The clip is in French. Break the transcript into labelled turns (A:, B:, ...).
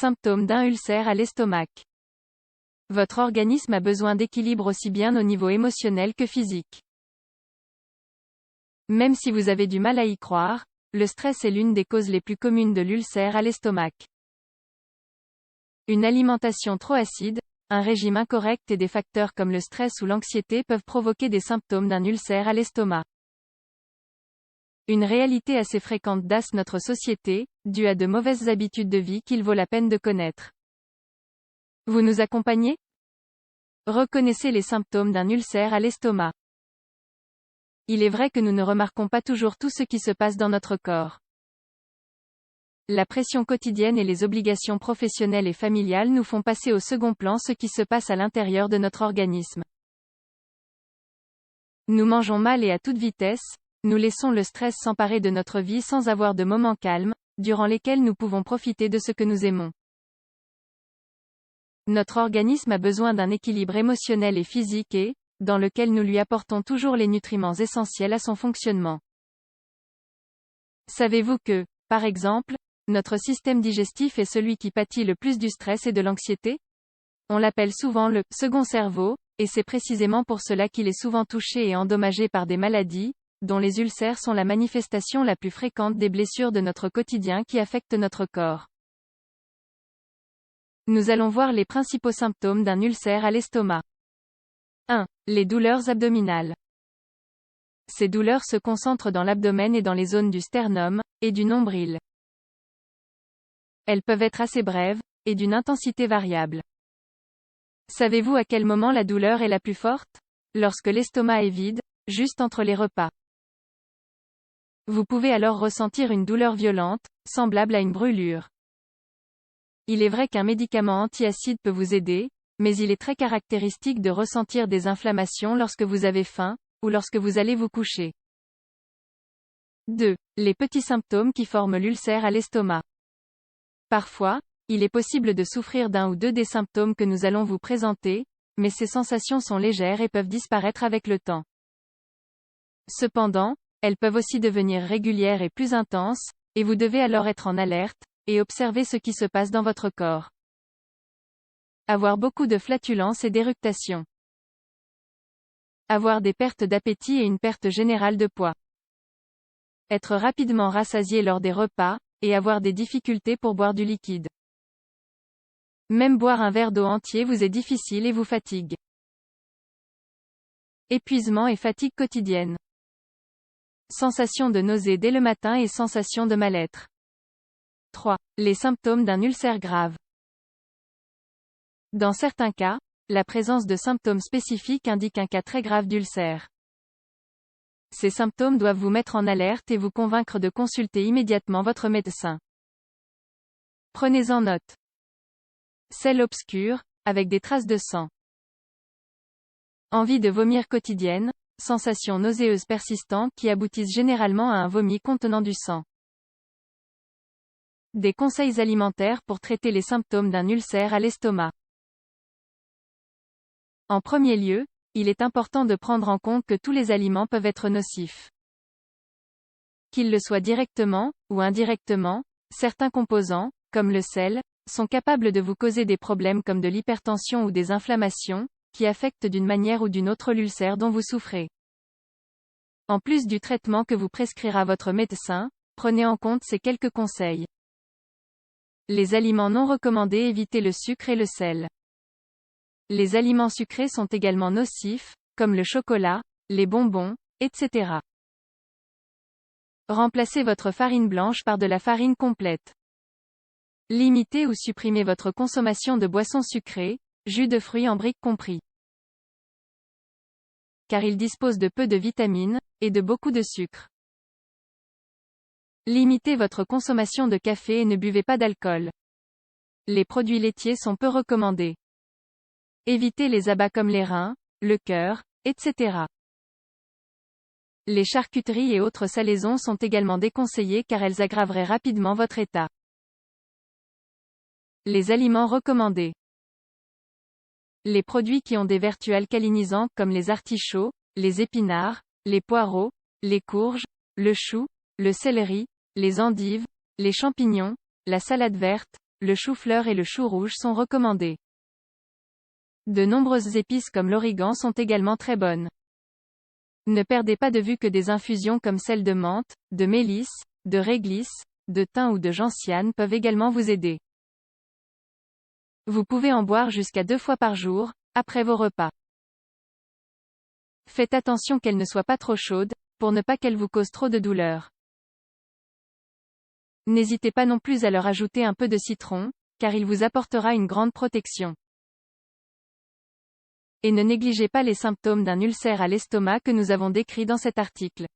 A: Symptômes d'un ulcère à l'estomac. Votre organisme a besoin d'équilibre aussi bien au niveau émotionnel que physique. Même si vous avez du mal à y croire, le stress est l'une des causes les plus communes de l'ulcère à l'estomac. Une alimentation trop acide, un régime incorrect et des facteurs comme le stress ou l'anxiété peuvent provoquer des symptômes d'un ulcère à l'estomac. Une réalité assez fréquente dans notre société, due à de mauvaises habitudes de vie qu'il vaut la peine de connaître. Vous nous accompagnez? Reconnaissez les symptômes d'un ulcère à l'estomac. Il est vrai que nous ne remarquons pas toujours tout ce qui se passe dans notre corps. La pression quotidienne et les obligations professionnelles et familiales nous font passer au second plan ce qui se passe à l'intérieur de notre organisme. Nous mangeons mal et à toute vitesse, nous laissons le stress s'emparer de notre vie sans avoir de moments calmes, durant lesquels nous pouvons profiter de ce que nous aimons. Notre organisme a besoin d'un équilibre émotionnel et physique et, dans lequel nous lui apportons toujours les nutriments essentiels à son fonctionnement. Savez-vous que, par exemple, notre système digestif est celui qui pâtit le plus du stress et de l'anxiété? On l'appelle souvent le second cerveau, et c'est précisément pour cela qu'il est souvent touché et endommagé par des maladies, dont les ulcères sont la manifestation la plus fréquente des blessures de notre quotidien qui affectent notre corps. Nous allons voir les principaux symptômes d'un ulcère à l'estomac. 1. Les douleurs abdominales. Ces douleurs se concentrent dans l'abdomen et dans les zones du sternum, et du nombril. Elles peuvent être assez brèves, et d'une intensité variable. Savez-vous à quel moment la douleur est la plus forte? Lorsque l'estomac est vide, juste entre les repas. Vous pouvez alors ressentir une douleur violente, semblable à une brûlure. Il est vrai qu'un médicament antiacide peut vous aider, mais il est très caractéristique de ressentir des inflammations lorsque vous avez faim, ou lorsque vous allez vous coucher. 2. Les petits symptômes qui forment l'ulcère à l'estomac. Parfois, il est possible de souffrir d'un ou deux des symptômes que nous allons vous présenter, mais ces sensations sont légères et peuvent disparaître avec le temps. Cependant, elles peuvent aussi devenir régulières et plus intenses, et vous devez alors être en alerte, et observer ce qui se passe dans votre corps. Avoir beaucoup de flatulences et d'éructations. Avoir des pertes d'appétit et une perte générale de poids. Être rapidement rassasié lors des repas, et avoir des difficultés pour boire du liquide. Même boire un verre d'eau entier vous est difficile et vous fatigue. Épuisement et fatigue quotidienne. Sensation de nausée dès le matin et sensation de mal-être. 3. Les symptômes d'un ulcère grave. Dans certains cas, la présence de symptômes spécifiques indique un cas très grave d'ulcère. Ces symptômes doivent vous mettre en alerte et vous convaincre de consulter immédiatement votre médecin. Prenez-en note. Selle obscure, avec des traces de sang. Envie de vomir quotidienne, sensations nauséeuses persistantes qui aboutissent généralement à un vomi contenant du sang. Des conseils alimentaires pour traiter les symptômes d'un ulcère à l'estomac. En premier lieu, il est important de prendre en compte que tous les aliments peuvent être nocifs. Qu'ils le soient directement, ou indirectement, certains composants, comme le sel, sont capables de vous causer des problèmes comme de l'hypertension ou des inflammations, qui affectent d'une manière ou d'une autre l'ulcère dont vous souffrez. En plus du traitement que vous prescrira votre médecin, prenez en compte ces quelques conseils. Les aliments non recommandés: évitez le sucre et le sel. Les aliments sucrés sont également nocifs, comme le chocolat, les bonbons, etc. Remplacez votre farine blanche par de la farine complète. Limitez ou supprimez votre consommation de boissons sucrées, jus de fruits en briques compris. Car ils disposent de peu de vitamines, et de beaucoup de sucre. Limitez votre consommation de café et ne buvez pas d'alcool. Les produits laitiers sont peu recommandés. Évitez les abats comme les reins, le cœur, etc. Les charcuteries et autres salaisons sont également déconseillées car elles aggraveraient rapidement votre état. Les aliments recommandés. Les produits qui ont des vertus alcalinisantes comme les artichauts, les épinards, les poireaux, les courges, le chou, le céleri, les endives, les champignons, la salade verte, le chou-fleur et le chou rouge sont recommandés. De nombreuses épices comme l'origan sont également très bonnes. Ne perdez pas de vue que des infusions comme celle de menthe, de mélisse, de réglisse, de thym ou de gentiane peuvent également vous aider. Vous pouvez en boire jusqu'à 2 fois par jour, après vos repas. Faites attention qu'elle ne soit pas trop chaude, pour ne pas qu'elle vous cause trop de douleur. N'hésitez pas non plus à leur ajouter un peu de citron, car il vous apportera une grande protection. Et ne négligez pas les symptômes d'un ulcère à l'estomac que nous avons décrits dans cet article.